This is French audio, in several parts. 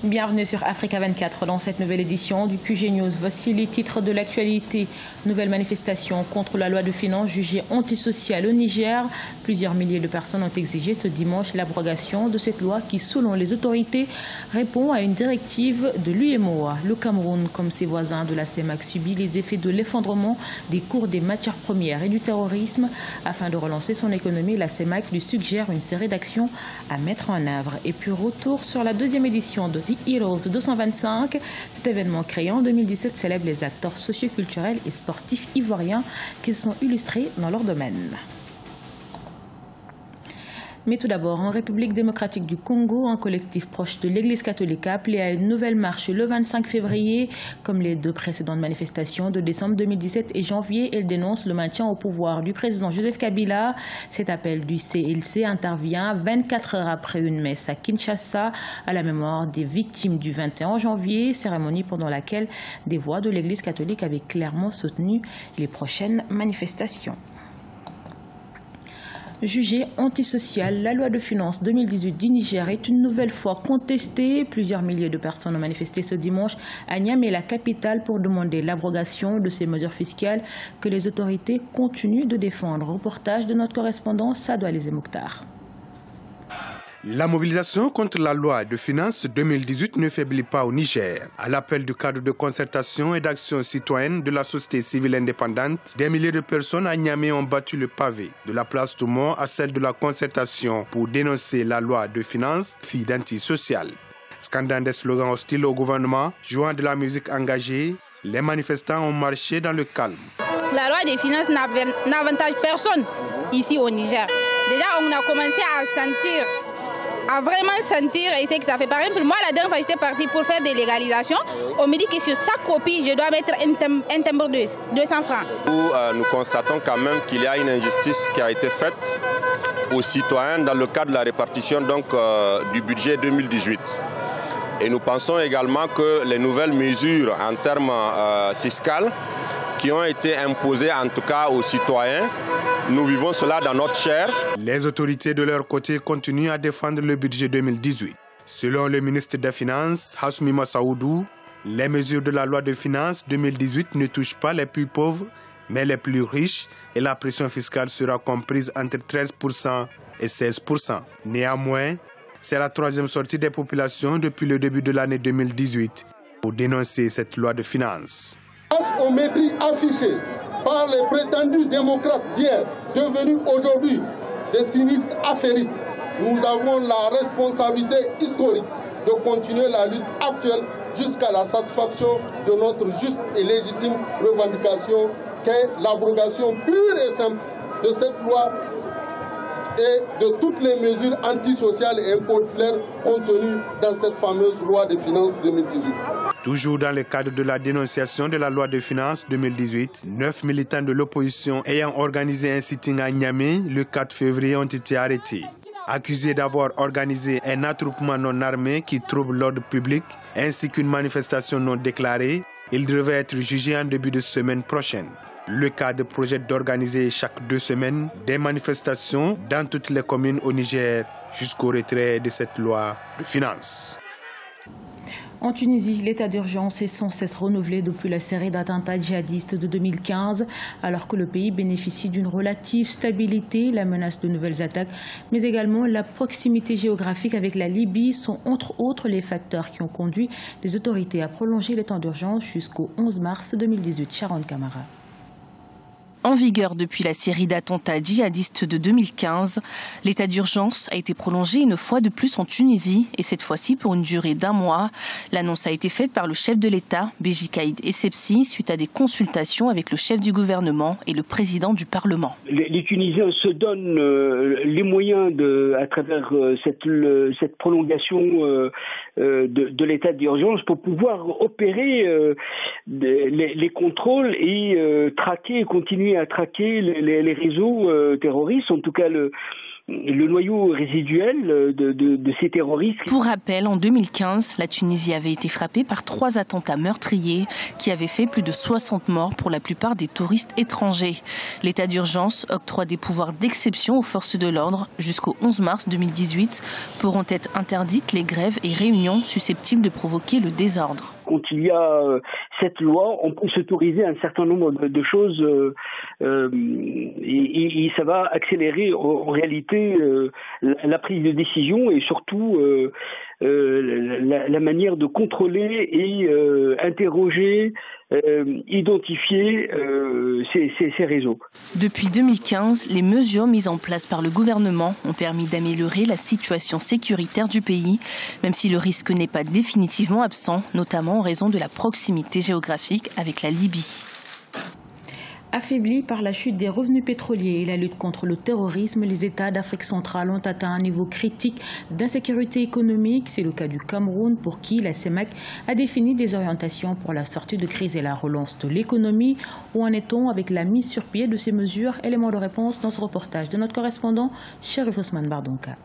Bienvenue sur Africa 24 dans cette nouvelle édition du QG News. Voici les titres de l'actualité. Nouvelle manifestation contre la loi de finances jugée antisociale au Niger. Plusieurs milliers de personnes ont exigé ce dimanche l'abrogation de cette loi qui, selon les autorités, répond à une directive de l'UEMOA. Le Cameroun, comme ses voisins de la CEMAC, subit les effets de l'effondrement des cours des matières premières et du terrorisme. Afin de relancer son économie, la CEMAC lui suggère une série d'actions à mettre en œuvre. Et puis retour sur la deuxième édition de The Heroes 225. Cet événement créé en 2017 célèbre les acteurs socioculturels et sportifs ivoiriens qui sont illustrés dans leur domaine. Mais tout d'abord, en République démocratique du Congo, un collectif proche de l'Église catholique a appelé à une nouvelle marche le 25 février. Comme les deux précédentes manifestations de décembre 2017 et janvier, elle dénonce le maintien au pouvoir du président Joseph Kabila. Cet appel du CLC intervient 24 heures après une messe à Kinshasa à la mémoire des victimes du 21 janvier, cérémonie pendant laquelle des voix de l'Église catholique avaient clairement soutenu les prochaines manifestations. Jugée antisociale, la loi de finances 2018 du Niger est une nouvelle fois contestée. Plusieurs milliers de personnes ont manifesté ce dimanche à Niamey, la capitale, pour demander l'abrogation de ces mesures fiscales que les autorités continuent de défendre. Reportage de notre correspondant Sadou Alizé Mokhtar. La mobilisation contre la loi de finances 2018 ne faiblit pas au Niger. À l'appel du cadre de concertation et d'action citoyenne de la société civile indépendante, des milliers de personnes à Niamey ont battu le pavé, de la place Toumont à celle de la concertation pour dénoncer la loi de finances, fille d'antisocial. Scandant des slogans hostiles au gouvernement, jouant de la musique engagée, les manifestants ont marché dans le calme. La loi des finances n'avantage personne ici au Niger. Déjà, on a commencé à vraiment sentir et c'est que ça fait par exemple moi la dernière fois j'étais partie pour faire des légalisations, on me dit que sur chaque copie je dois mettre un timbre de 200 francs. Nous constatons quand même qu'il y a une injustice qui a été faite aux citoyens dans le cadre de la répartition du budget 2018. Et nous pensons également que les nouvelles mesures en termes fiscaux qui ont été imposées en tout cas aux citoyens, nous vivons cela dans notre chair. Les autorités de leur côté continuent à défendre le budget 2018. Selon le ministre des Finances, Hassoumi Massaoudou, les mesures de la loi de finances 2018 ne touchent pas les plus pauvres, mais les plus riches et la pression fiscale sera comprise entre 13% et 16%. Néanmoins, c'est la troisième sortie des populations depuis le début de l'année 2018 pour dénoncer cette loi de finances. Face au mépris affiché par les prétendus démocrates d'hier, devenus aujourd'hui des sinistres affairistes, nous avons la responsabilité historique de continuer la lutte actuelle jusqu'à la satisfaction de notre juste et légitime revendication qu'est l'abrogation pure et simple de cette loi et de toutes les mesures antisociales et impopulaires contenues dans cette fameuse loi des finances 2018. Toujours dans le cadre de la dénonciation de la loi de finances 2018, 9 militants de l'opposition ayant organisé un sitting à Niamey le 4 février ont été arrêtés. Accusés d'avoir organisé un attroupement non armé qui trouble l'ordre public ainsi qu'une manifestation non déclarée, ils devaient être jugés en début de semaine prochaine. Le cadre projette d'organiser chaque 2 semaines des manifestations dans toutes les communes au Niger jusqu'au retrait de cette loi de finances. En Tunisie, l'état d'urgence est sans cesse renouvelé depuis la série d'attentats djihadistes de 2015, alors que le pays bénéficie d'une relative stabilité. La menace de nouvelles attaques, mais également la proximité géographique avec la Libye sont entre autres les facteurs qui ont conduit les autorités à prolonger l'état d'urgence jusqu'au 11 mars 2018. Sharon Camara. En vigueur depuis la série d'attentats djihadistes de 2015, l'état d'urgence a été prolongé une fois de plus en Tunisie et cette fois-ci pour une durée d'1 mois. L'annonce a été faite par le chef de l'État, Béji Caïd Essebsi, suite à des consultations avec le chef du gouvernement et le président du Parlement. Les Tunisiens se donnent les moyens à travers cette prolongation de l'état d'urgence pour pouvoir opérer les contrôles et traquer et continuer à traquer les réseaux terroristes, en tout cas le noyau résiduel de ces terroristes. Pour rappel, en 2015, la Tunisie avait été frappée par 3 attentats meurtriers qui avaient fait plus de 60 morts pour la plupart des touristes étrangers. L'état d'urgence octroie des pouvoirs d'exception aux forces de l'ordre. Jusqu'au 11 mars 2018 pourront être interdites les grèves et réunions susceptibles de provoquer le désordre. Quand il y a cette loi, on peut s'autoriser un certain nombre de choses et ça va accélérer en réalité la prise de décision et surtout la manière de contrôler et interroger, identifier ces réseaux. Depuis 2015, les mesures mises en place par le gouvernement ont permis d'améliorer la situation sécuritaire du pays, même si le risque n'est pas définitivement absent, notamment en raison de la proximité géographique avec la Libye. Affaiblis par la chute des revenus pétroliers et la lutte contre le terrorisme, les États d'Afrique centrale ont atteint un niveau critique d'insécurité économique. C'est le cas du Cameroun, pour qui la CEMAC a défini des orientations pour la sortie de crise et la relance de l'économie. Où en est-on avec la mise sur pied de ces mesures? Élément de réponse dans ce reportage de notre correspondant, Chérif Ousmane Bardonka.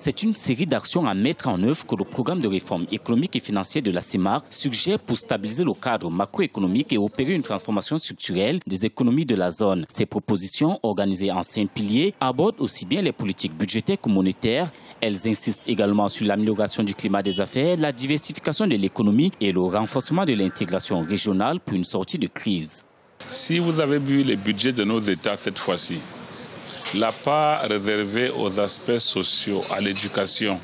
C'est une série d'actions à mettre en œuvre que le programme de réforme économique et financière de la CEMAC suggère pour stabiliser le cadre macroéconomique et opérer une transformation structurelle des économies de la zone. Ces propositions, organisées en 5 piliers, abordent aussi bien les politiques budgétaires que monétaires. Elles insistent également sur l'amélioration du climat des affaires, la diversification de l'économie et le renforcement de l'intégration régionale pour une sortie de crise. Si vous avez vu les budgets de nos États cette fois-ci, la part réservée aux aspects sociaux, à l'éducation,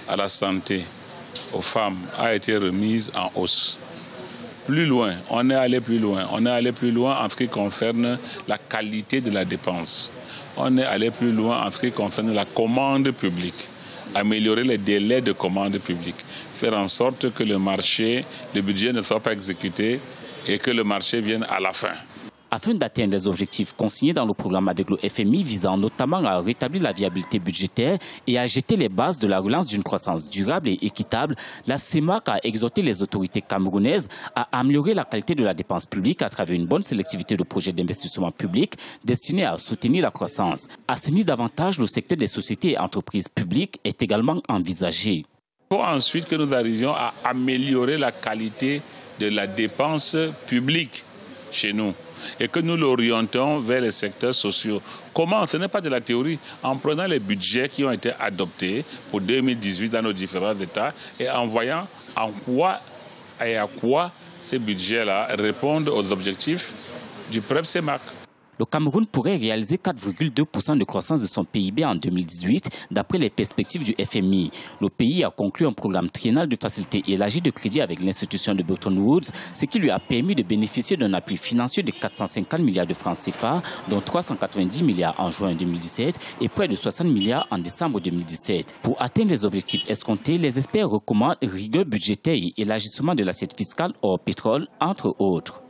à la santé, aux femmes, a été remise en hausse. Plus loin, on est allé plus loin. On est allé plus loin en ce qui concerne la qualité de la dépense. On est allé plus loin en ce qui concerne la commande publique. Améliorer les délais de commande publique. Faire en sorte que le budget ne soit pas exécuté et que le marché vienne à la fin. Afin d'atteindre les objectifs consignés dans le programme avec le FMI visant notamment à rétablir la viabilité budgétaire et à jeter les bases de la relance d'une croissance durable et équitable, la CEMAC a exhorté les autorités camerounaises à améliorer la qualité de la dépense publique à travers une bonne sélectivité de projets d'investissement public destinés à soutenir la croissance. Assainir davantage le secteur des sociétés et entreprises publiques est également envisagé. Il faut ensuite que nous arrivions à améliorer la qualité de la dépense publique chez nous et que nous l'orientons vers les secteurs sociaux. Comment? Ce n'est pas de la théorie. En prenant les budgets qui ont été adoptés pour 2018 dans nos différents États et en voyant en quoi et à quoi ces budgets-là répondent aux objectifs du PREP CEMAC. Le Cameroun pourrait réaliser 4,2% de croissance de son PIB en 2018, d'après les perspectives du FMI. Le pays a conclu un programme triennal de facilité élargie de crédit avec l'institution de Bretton Woods, ce qui lui a permis de bénéficier d'un appui financier de 450 milliards de francs CFA, dont 390 milliards en juin 2017 et près de 60 milliards en décembre 2017. Pour atteindre les objectifs escomptés, les experts recommandent rigueur budgétaire et élargissement de l'assiette fiscale hors pétrole, entre autres.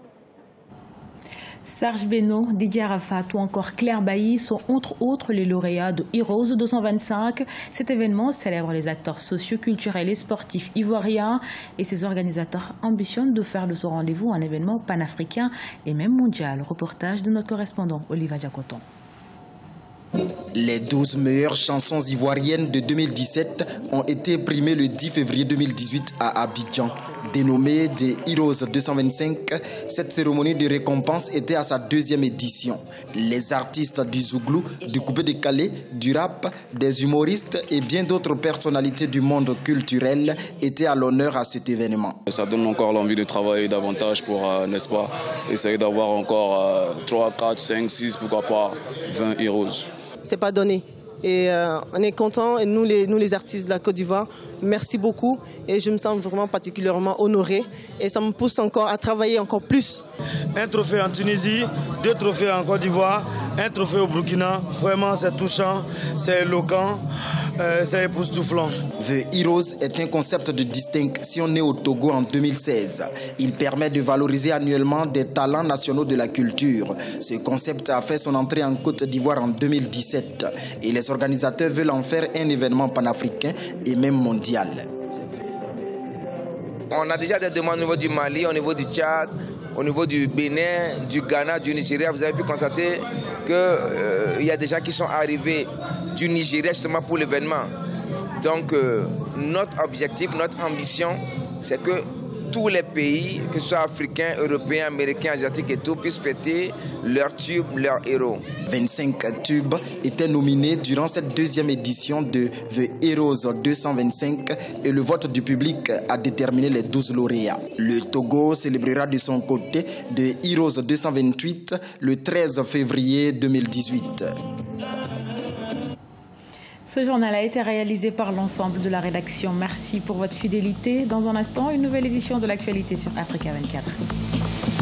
Serge Beno, Didier Arafat ou encore Claire Bailly sont entre autres les lauréats de Heroes 225. Cet événement célèbre les acteurs sociaux, culturels et sportifs ivoiriens et ses organisateurs ambitionnent de faire de ce rendez-vous un événement panafricain et même mondial. Reportage de notre correspondant Oliva Diakoton. Les 12 meilleures chansons ivoiriennes de 2017 ont été primées le 10 février 2018 à Abidjan. Dénommée des Heroes 225, cette cérémonie de récompense était à sa 2e édition. Les artistes du Zouglou, du coupé-décalé, du rap, des humoristes et bien d'autres personnalités du monde culturel étaient à l'honneur à cet événement. Ça donne encore l'envie de travailler davantage pour, n'est-ce pas, essayer d'avoir encore 3, 4, 5, 6, pourquoi pas 20 Heroes. C'est pas donné. Et on est contents, et nous les artistes de la Côte d'Ivoire, merci beaucoup. Et je me sens vraiment particulièrement honorée. Et ça me pousse encore à travailler encore plus. Un trophée en Tunisie, 2 trophées en Côte d'Ivoire, un trophée au Burkina. Vraiment, c'est touchant, c'est éloquent, c'est époustouflant. The Heroes est un concept de distinction né au Togo en 2016. Il permet de valoriser annuellement des talents nationaux de la culture. Ce concept a fait son entrée en Côte d'Ivoire en 2017 et les organisateurs veulent en faire un événement panafricain et même mondial. On a déjà des demandes au niveau du Mali, au niveau du Tchad, au niveau du Bénin, du Ghana, du Nigeria, vous avez pu constater qu'il y a des gens qui sont arrivés du Nigeria justement pour l'événement. Donc notre objectif, notre ambition, c'est que tous les pays, que ce soit africains, européens, américains, asiatiques et tout, puissent fêter leurs tubes, leurs héros. 25 tubes étaient nominés durant cette deuxième édition de The Heroes 225 et le vote du public a déterminé les 12 lauréats. Le Togo célébrera de son côté The Heroes 228 le 13 février 2018. Ce journal a été réalisé par l'ensemble de la rédaction. Merci pour votre fidélité. Dans un instant, une nouvelle édition de l'actualité sur Africa 24.